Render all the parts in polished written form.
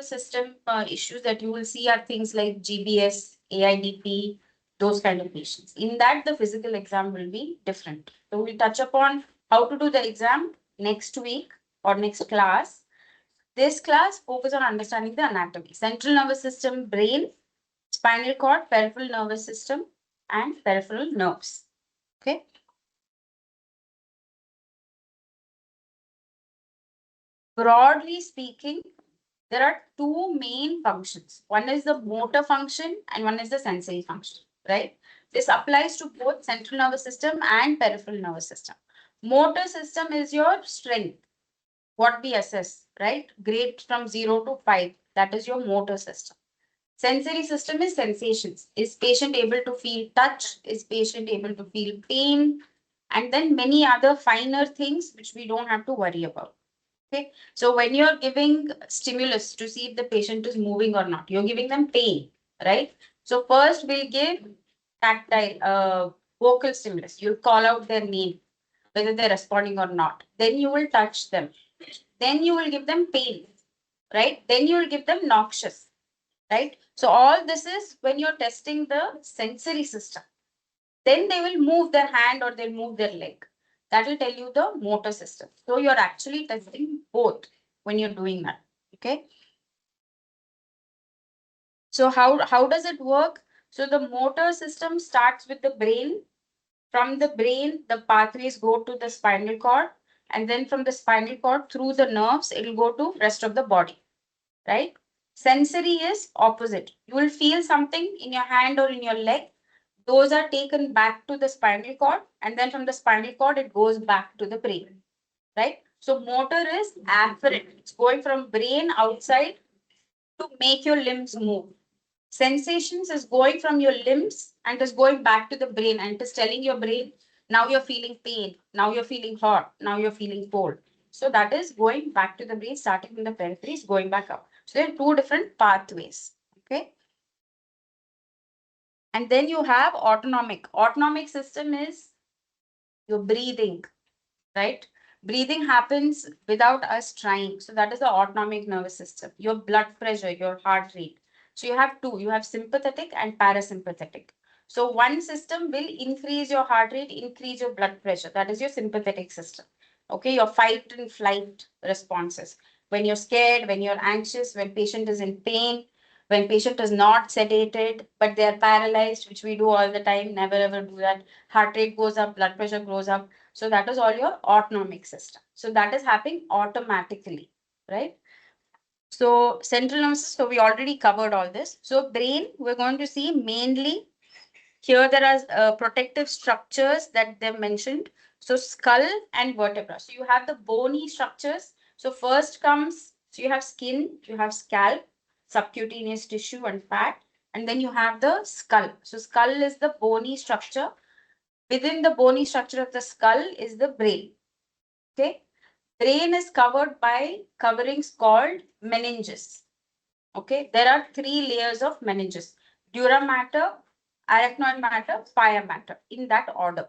system issues that you will see are things like GBS, AIDP, those kind of patients. In that, the physical exam will be different. So we'll touch upon how to do the exam next week or next class. This class focus on understanding the anatomy, central nervous system, brain, spinal cord, peripheral nervous system, and peripheral nerves. Okay. Broadly speaking, there are two main functions. One is the motor function and one is the sensory function, right? This applies to both central nervous system and peripheral nervous system. Motor system is your strength, what we assess, right? Grade from 0 to 5. That is your motor system. Sensory system is sensations. Is patient able to feel touch? Is patient able to feel pain? And then many other finer things which we don't have to worry about. Okay. So when you're giving stimulus to see if the patient is moving or not, you're giving them pain, right? So first we'll give tactile, vocal stimulus. You'll call out their name, whether they're responding or not. Then you will touch them. Then you will give them pain, right? Then you will give them noxious, right? So all this is when you're testing the sensory system. Then they will move their hand or they'll move their leg. That will tell you the motor system. So you're actually testing both when you're doing that. Okay. So how does it work? So the motor system starts with the brain. From the brain, the pathways go to the spinal cord, and then from the spinal cord through the nerves, it will go to rest of the body. Right? Sensory is opposite. You will feel something in your hand or in your leg. Those are taken back to the spinal cord, and then from the spinal cord, it goes back to the brain. Right? So motor is afferent. It's going from brain outside to make your limbs move. Sensations is going from your limbs and is going back to the brain and it is telling your brain, now you're feeling pain, now you're feeling hot, now you're feeling cold. So that is going back to the brain, starting from the peripheries, going back up. So there are two different pathways. Okay. And then you have autonomic. Autonomic system is your breathing, right? Breathing happens without us trying. So that is the autonomic nervous system. Your blood pressure, your heart rate. So you have two. You have sympathetic and parasympathetic. So one system will increase your heart rate, increase your blood pressure. That is your sympathetic system. Okay, your fight and flight responses. When you're scared, when you're anxious, when patient is in pain, when patient is not sedated, but they are paralyzed, which we do all the time, never ever do that. Heart rate goes up, blood pressure goes up. So that is all your autonomic system. So that is happening automatically, right? So central nervous system, so we already covered all this. So brain, we're going to see mainly here there are protective structures that they've mentioned. So skull and vertebra. So you have the bony structures. So first comes, so you have skin, you have scalp, subcutaneous tissue and fat, and then you have the skull. So skull is the bony structure. Within the bony structure of the skull is the brain. Okay. Brain is covered by coverings called meninges. Okay. There are three layers of meninges. Dura mater, arachnoid mater, pia mater, in that order.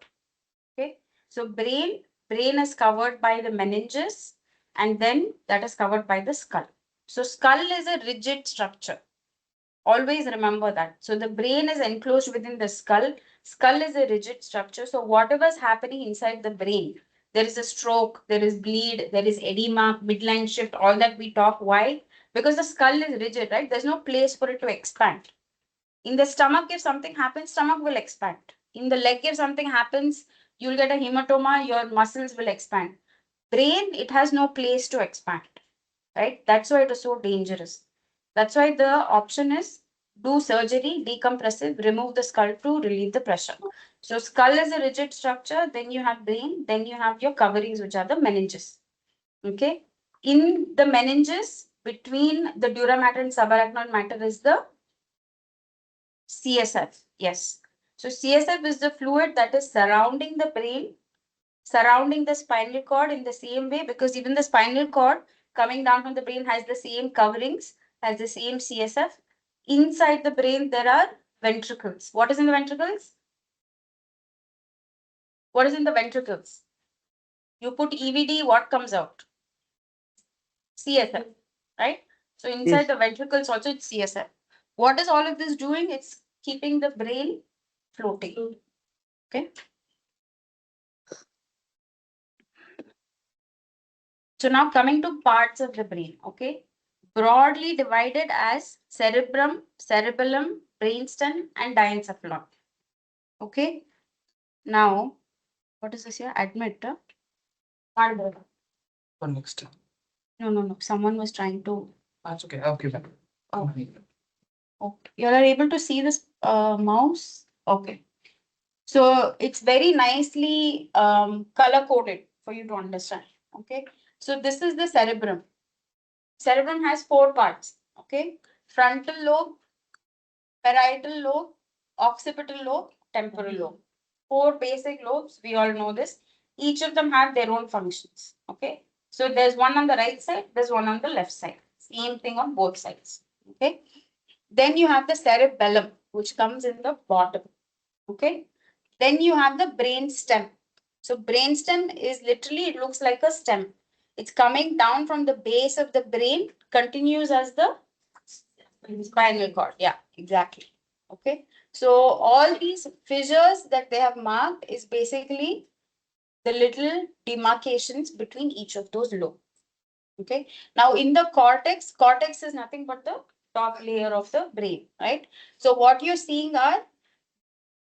Okay. So brain is covered by the meninges and then that is covered by the skull. So skull is a rigid structure. Always remember that. So the brain is enclosed within the skull. Skull is a rigid structure. So whatever is happening inside the brain, there is a stroke, there is bleed, there is edema, midline shift, all that we talk. Why? Because the skull is rigid, right? There's no place for it to expand. In the stomach, if something happens, stomach will expand. In the leg, if something happens, you'll get a hematoma, your muscles will expand. Brain, it has no place to expand, right? That's why it is so dangerous. That's why the option is do surgery, decompressive, remove the skull to relieve the pressure. So skull is a rigid structure, then you have brain, then you have your coverings, which are the meninges. Okay. In the meninges, between the dura mater and subarachnoid mater is the CSF. Yes. So CSF is the fluid that is surrounding the brain, surrounding the spinal cord in the same way, because even the spinal cord coming down from the brain has the same coverings, has the same CSF. Inside the brain, there are ventricles. What is in the ventricles? What is in the ventricles? You put EVD, what comes out? CSF, right? So inside the ventricles also it's CSF. What is all of this doing? It's keeping the brain floating. Okay. So now coming to parts of the brain, okay, broadly divided as cerebrum, cerebellum, brainstem, and diencephalon. Okay. Now, what is this here? Admit. For next time. No. Someone was trying to. That's okay. Okay. Oh. Okay. You are able to see this mouse? Okay. So it's very nicely color coded for you to understand. Okay. So this is the cerebrum. Cerebrum has 4 parts. Okay. Frontal lobe, parietal lobe, occipital lobe, temporal lobe. 4 basic lobes. We all know this. Each of them have their own functions. Okay. So there's one on the right side, there's one on the left side. Same thing on both sides. Okay. Then you have the cerebellum, which comes in the bottom. Okay. Then you have the brain stem. So brain stem is literally, it looks like a stem. It's coming down from the base of the brain, continues as the spinal cord. Yeah, exactly. Okay. So all these fissures that they have marked is basically the little demarcations between each of those lobes. Okay. Now in the cortex is nothing but the top layer of the brain, right? So what you're seeing are,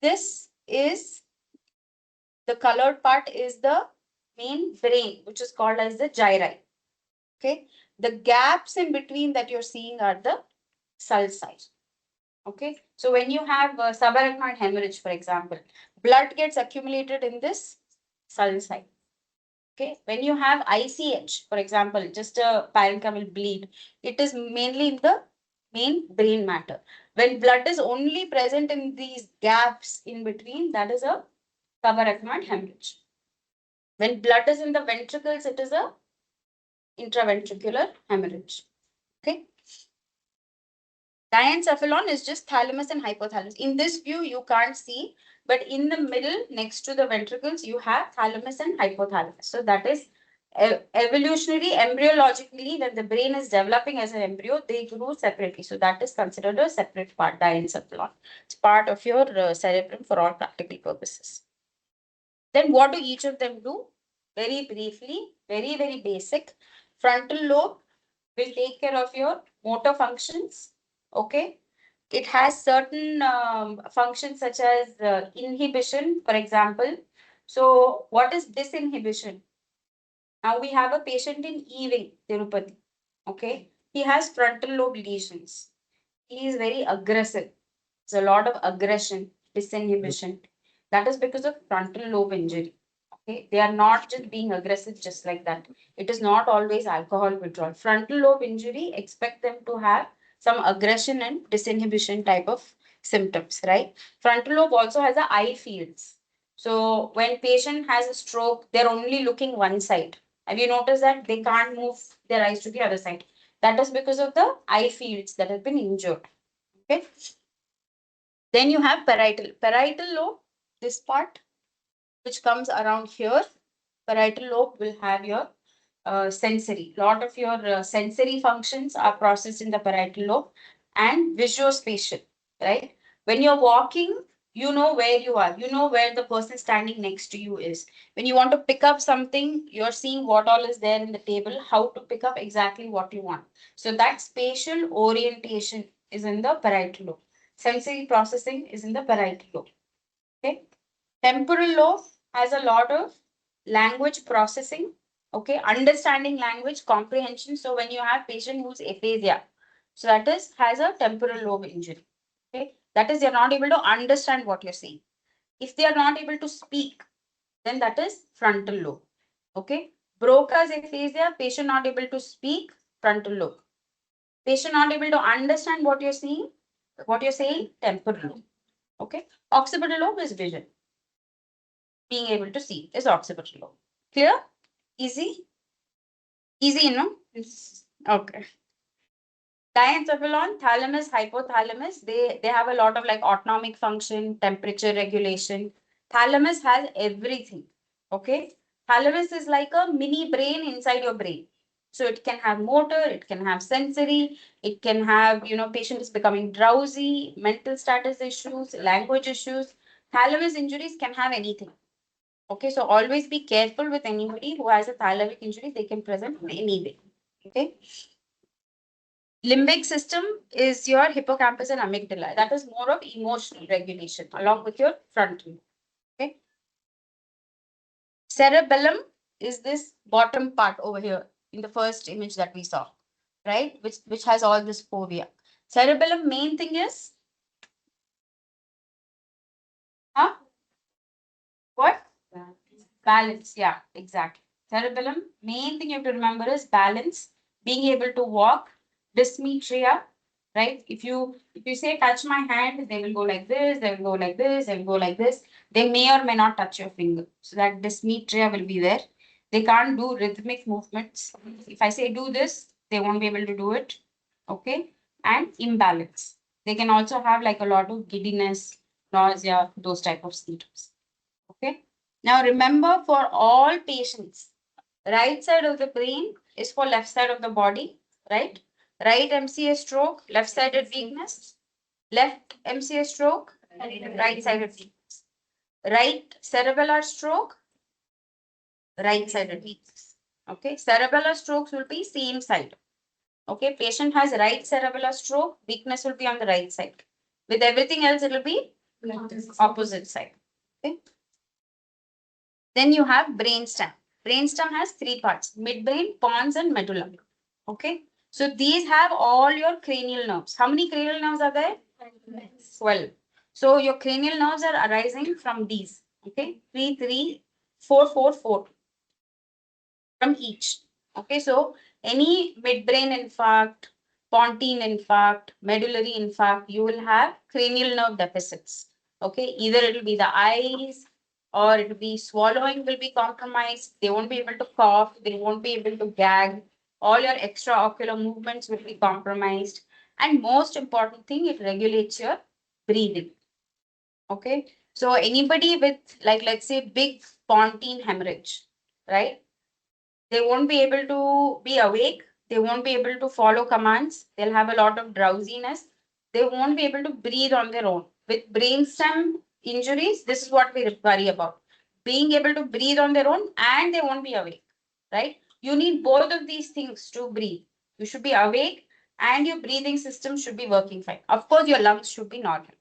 this is the colored part is the main brain, which is called as the gyri. Okay. The gaps in between that you're seeing are the sulci. Okay. So when you have subarachnoid hemorrhage, for example, blood gets accumulated in this sulci. Okay. When you have ICH, for example, just a parenchymal bleed, it is mainly in the main brain matter. When blood is only present in these gaps in between, that is a subarachnoid hemorrhage. When blood is in the ventricles, it is a intraventricular hemorrhage. Okay. Diencephalon is just thalamus and hypothalamus. In this view, you can't see, but in the middle, next to the ventricles, you have thalamus and hypothalamus. So that is evolutionary, embryologically, when the brain is developing as an embryo, they grew separately. So that is considered a separate part, diencephalon. It's part of your cerebrum for all practical purposes. Then what do each of them do? Very briefly, very basic. Frontal lobe will take care of your motor functions. Okay. It has certain functions such as inhibition, for example. So what is disinhibition? Now we have a patient in Ewing, Tirupati. Okay. He has frontal lobe lesions. He is very aggressive. There's a lot of aggression, disinhibition. That is because of frontal lobe injury. Okay. They are not just being aggressive just like that. It is not always alcohol withdrawal. Frontal lobe injury, expect them to have some aggression and disinhibition type of symptoms, right? Frontal lobe also has a eye fields. So when patient has a stroke, they're only looking one side. Have you noticed that they can't move their eyes to the other side? That is because of the eye fields that have been injured. Okay. Then you have parietal. Parietal lobe, this part, which comes around here. Parietal lobe will have your sensory. Lot of your sensory functions are processed in the parietal lobe, and visuospatial, right? When you're walking, you know where you are. You know where the person standing next to you is. When you want to pick up something, you're seeing what all is there in the table, how to pick up exactly what you want. So that spatial orientation is in the parietal lobe. Sensory processing is in the parietal lobe. Okay. Temporal lobe has a lot of language processing. Okay. Understanding language, comprehension. So when you have patient who's aphasia, so that is has a temporal lobe injury. Okay. That is, they're not able to understand what you're saying. If they are not able to speak, then that is frontal lobe. Okay. Broca's aphasia, patient not able to speak, frontal lobe. Patient not able to understand what you're saying, temporal lobe. Okay. Occipital lobe is vision. Being able to see is occipital lobe. Clear? Easy? Easy, no? Yes. Okay. Diencephalon, thalamus, hypothalamus, they have a lot of like autonomic function, temperature regulation. Thalamus has everything. Okay. Thalamus is like a mini brain inside your brain. So it can have motor, it can have sensory, it can have, patient is becoming drowsy, mental status issues, language issues. Thalamus injuries can have anything. Okay, so always be careful with anybody who has a thalamic injury. They can present in any way. Okay. Limbic system is your hippocampus and amygdala. That is more of emotional regulation along with your frontal. Okay. Cerebellum is this bottom part over here in the first image that we saw, right? Which has all this fovea. Cerebellum main thing is, huh? What? Balance. Yeah, exactly. Cerebellum, main thing you have to remember is balance, being able to walk, dysmetria, right? If you say touch my hand, they will go like this, they will go like this, they will go like this. They may or may not touch your finger. So that dysmetria will be there. They can't do rhythmic movements. If I say do this, they won't be able to do it. Okay. And imbalance. They can also have like a lot of giddiness, nausea, those type of symptoms. Okay. Now remember, for all patients, right side of the brain is for left side of the body, right? Right MCA stroke, left sided weakness, left MCA stroke, right sided weakness. Right cerebellar stroke, right sided weakness. Okay, cerebellar strokes will be same side. Okay, patient has right cerebellar stroke, weakness will be on the right side. With everything else, it will be opposite side. Okay. Then you have brainstem. Brainstem has three parts: midbrain, pons, and medulla. Okay. So these have all your cranial nerves. How many cranial nerves are there? 12. So your cranial nerves are arising from these. Okay. 3, 3, 4, 4, 4 from each. Okay. So any midbrain infarct, pontine infarct, medullary infarct, you will have cranial nerve deficits. Okay. Either it will be the eyes, or it will be swallowing will be compromised. They won't be able to cough. They won't be able to gag. All your extraocular movements will be compromised. And most important thing, it regulates your breathing. Okay. So anybody with, like, let's say big pontine hemorrhage, right? They won't be able to be awake. They won't be able to follow commands. They'll have a lot of drowsiness. They won't be able to breathe on their own. With brainstem injuries, this is what we worry about. Being able to breathe on their own, and they won't be awake, right? You need both of these things to breathe. You should be awake and your breathing system should be working fine. Of course, your lungs should be normal.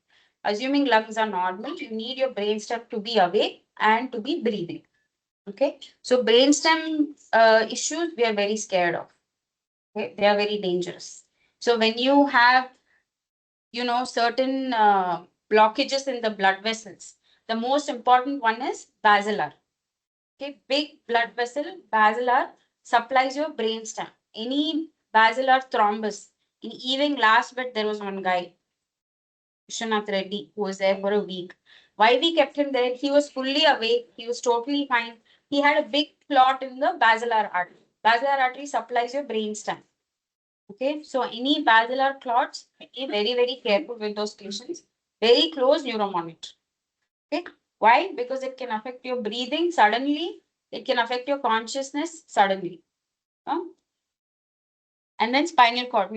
Assuming lungs are normal, you need your brainstem to be awake and to be breathing. Okay, so brainstem issues we are very scared of. Okay, they are very dangerous. So when you have, certain blockages in the blood vessels, the most important one is basilar. Okay, big blood vessel, basilar, supplies your brainstem. Any basilar thrombus. Even last bit, there was one guy, Vishwanath Reddy, who was there for a week. Why we kept him there? He was fully awake. He was totally fine. He had a big clot in the basilar artery. Basilar artery supplies your brainstem. Okay, so any basilar clots, be very, very careful with those patients. Very close neuromonitor. Okay, why? Because it can affect your breathing suddenly. It can affect your consciousness suddenly. And then spinal cord,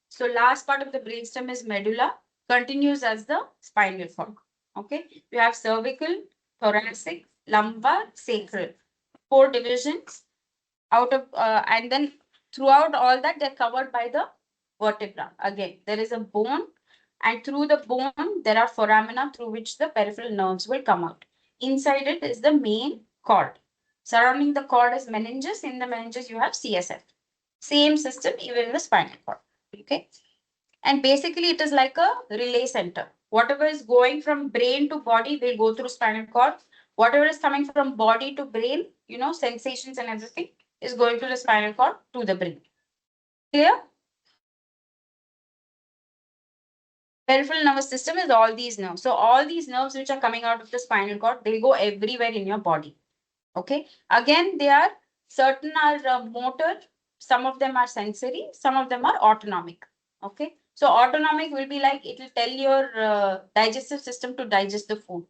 So last part of the brainstem is medulla, continues as the spinal cord. Okay, you have cervical, thoracic, lumbar, sacral, 4 divisions out of, and then throughout all that they're covered by the vertebra. Again, there is a bone, and through the bone there are foramina through which the peripheral nerves will come out. Inside it is the main cord. Surrounding the cord is meninges. In the meninges you have CSF. Same system even in the spinal cord. Okay. And basically it is like a relay center. Whatever is going from brain to body will go through spinal cord. Whatever is coming from body to brain, sensations and everything is going to the spinal cord to the brain. Clear? Peripheral nervous system is all these nerves. So all these nerves which are coming out of the spinal cord, they go everywhere in your body. Okay. Again, they are certain are motor, some of them are sensory, some of them are autonomic. Okay. So autonomic will be like, it will tell your digestive system to digest the food,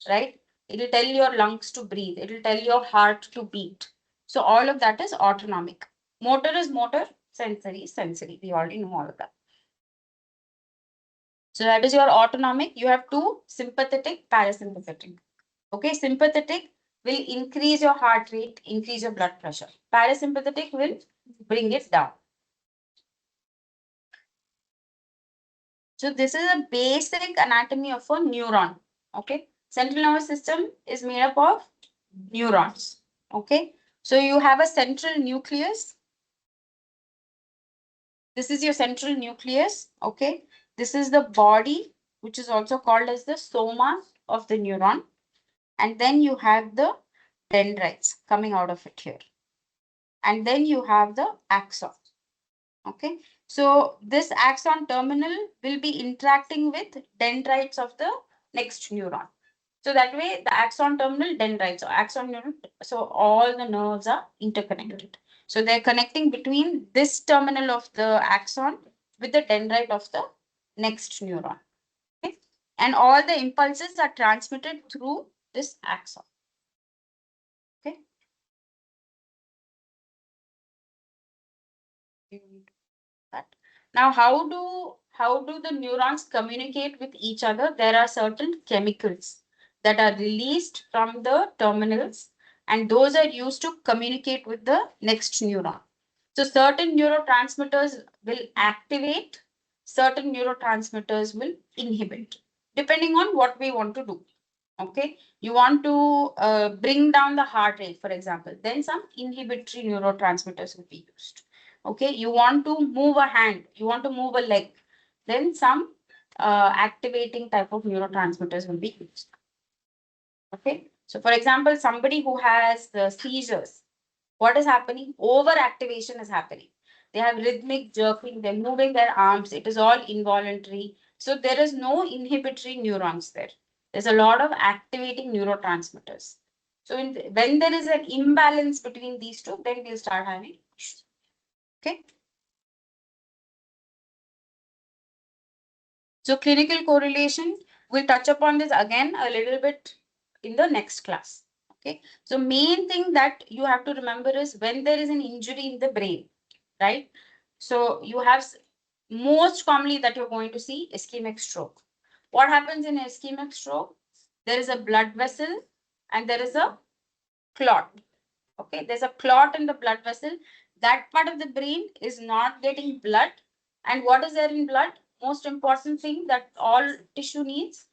right? It will tell your lungs to breathe. It will tell your heart to beat. So all of that is autonomic. Motor is motor, sensory is sensory. We already know all of that. So that is your autonomic. You have two, sympathetic, parasympathetic. Okay, sympathetic will increase your heart rate, increase your blood pressure. Parasympathetic will bring it down. So this is a basic anatomy of a neuron. Okay, central nervous system is made up of neurons. Okay, so you have a central nucleus. This is your central nucleus. Okay, this is the body, which is also called as the soma of the neuron. And then you have the dendrites coming out of it here. And then you have the axon. Okay, so this axon terminal will be interacting with dendrites of the next neuron. So that way the axon terminal dendrites or axon neuron, so all the nerves are interconnected. So they're connecting between this terminal of the axon with the dendrite of the next neuron. Okay, and all the impulses are transmitted through this axon. Okay. Now, how do the neurons communicate with each other? There are certain chemicals that are released from the terminals, and those are used to communicate with the next neuron. So certain neurotransmitters will activate, certain neurotransmitters will inhibit, depending on what we want to do. Okay, you want to bring down the heart rate, for example, then some inhibitory neurotransmitters will be used. Okay, you want to move a hand, you want to move a leg, then some activating type of neurotransmitters will be used. Okay, so for example, somebody who has the seizures, what is happening? Overactivation is happening. They have rhythmic jerking, they're moving their arms, it is all involuntary. So there is no inhibitory neurons there. There's a lot of activating neurotransmitters. So when there is an imbalance between these two, then we'll start having issues. Okay. So clinical correlation, we'll touch upon this again a little bit in the next class. Okay. So main thing that you have to remember is when there is an injury in the brain, right? So you have most commonly that you're going to see ischemic stroke. What happens in ischemic stroke? There is a blood vessel and there is a clot. Okay, there's a clot in the blood vessel. That part of the brain is not getting blood. And what is there in blood? Most important thing that all tissue needs?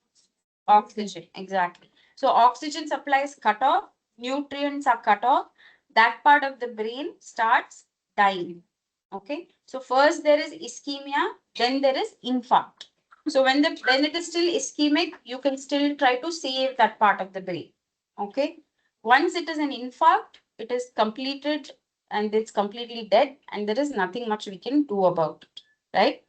Oxygen. Exactly. So oxygen supply is cut off, nutrients are cut off. That part of the brain starts dying. Okay. So first there is ischemia, then there is infarct. So when it is still ischemic, you can still try to save that part of the brain. Okay. Once it is an infarct, it is completed and it's completely dead, and there is nothing much we can do about it. Right.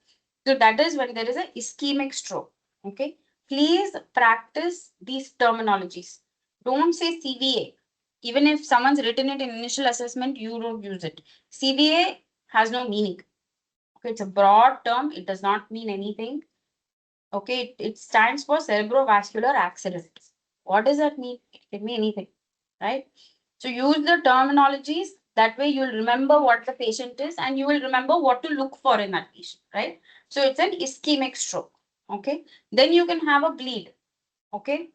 So that is when there is a ischemic stroke. Okay. Please practice these terminologies. Don't say CVA. Even if someone's written it in initial assessment, you don't use it. CVA has no meaning. Okay, it's a broad term. It does not mean anything. Okay, it stands for cerebrovascular accident. What does that mean? It can mean anything, right? So use the terminologies. That way you'll remember what the patient is and you will remember what to look for in that patient, right? So it's an ischemic stroke. Okay, then you can have a bleed. Okay,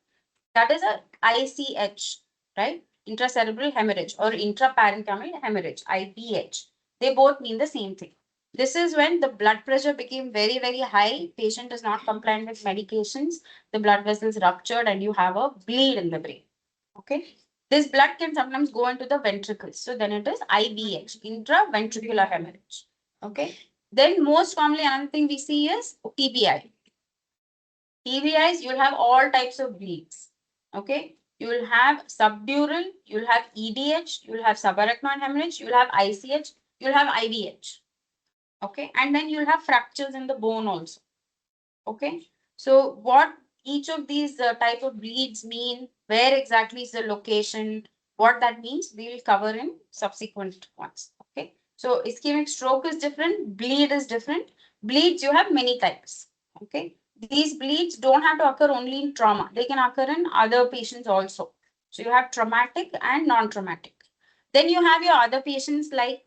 that is a ICH, right? Intracerebral hemorrhage or intraparenchymal hemorrhage, IPH. They both mean the same thing. This is when the blood pressure became very, very high. Patient is not compliant with medications. The blood vessels ruptured and you have a bleed in the brain. Okay. This blood can sometimes go into the ventricles. So then it is IVH, intraventricular hemorrhage. Okay. Then most commonly another thing we see is TBI. TBIs, you'll have all types of bleeds. Okay. You will have subdural, you'll have EDH, you'll have subarachnoid hemorrhage, you'll have ICH, you'll have IVH. Okay, and then you'll have fractures in the bone also. Okay, so what each of these type of bleeds mean, where exactly is the location, what that means, we will cover in subsequent ones. Okay, so ischemic stroke is different, bleed is different. Bleeds, you have many types. Okay, these bleeds don't have to occur only in trauma, they can occur in other patients also. So you have traumatic and non-traumatic. Then you have your other patients like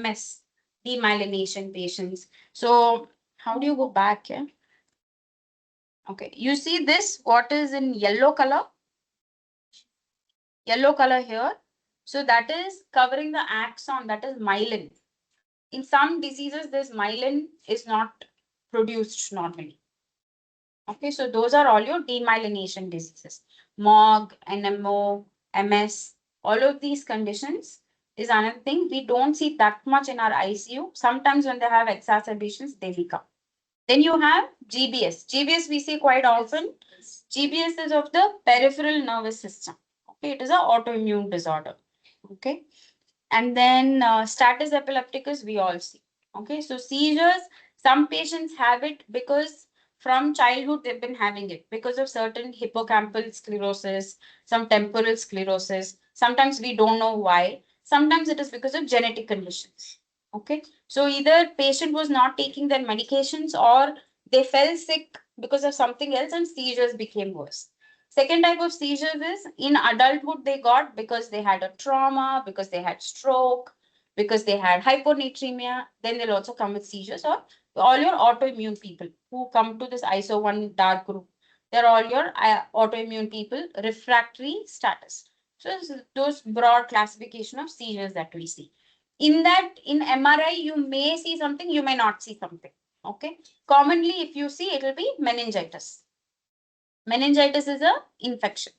MS, demyelination patients. So how do you go back here? Okay, you see this, what is in yellow color? Yellow color here. So that is covering the axon, that is myelin. In some diseases, this myelin is not produced normally. Okay, so those are all your demyelination diseases. MOG, NMO, MS, all of these conditions is another thing. We don't see that much in our ICU. Sometimes when they have exacerbations, they become. Then you have GBS. GBS we see quite often. GBS is of the peripheral nervous system. Okay, it is an autoimmune disorder. Okay, and then status epilepticus we all see. Okay, so seizures, some patients have it because from childhood they've been having it because of certain hippocampal sclerosis, some temporal sclerosis. Sometimes we don't know why. Sometimes it is because of genetic conditions. Okay, so either patient was not taking their medications or they fell sick because of something else and seizures became worse. Second type of seizures is in adulthood they got because they had a trauma, because they had stroke, because they had hyponatremia. Then they'll also come with seizures, or all your autoimmune people who come to this ISO 1 dark group. They're all your autoimmune people, refractory status. So those broad classification of seizures that we see. In that, in MRI, you may see something, you may not see something. Okay. Commonly, if you see, it will be meningitis. Meningitis is a infection,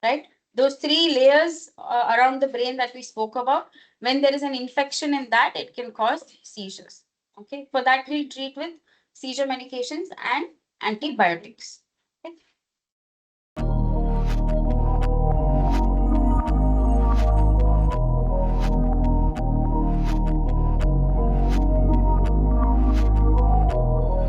right? Those three layers around the brain that we spoke about, when there is an infection in that, it can cause seizures. Okay, for that we'll treat with seizure medications and antibiotics.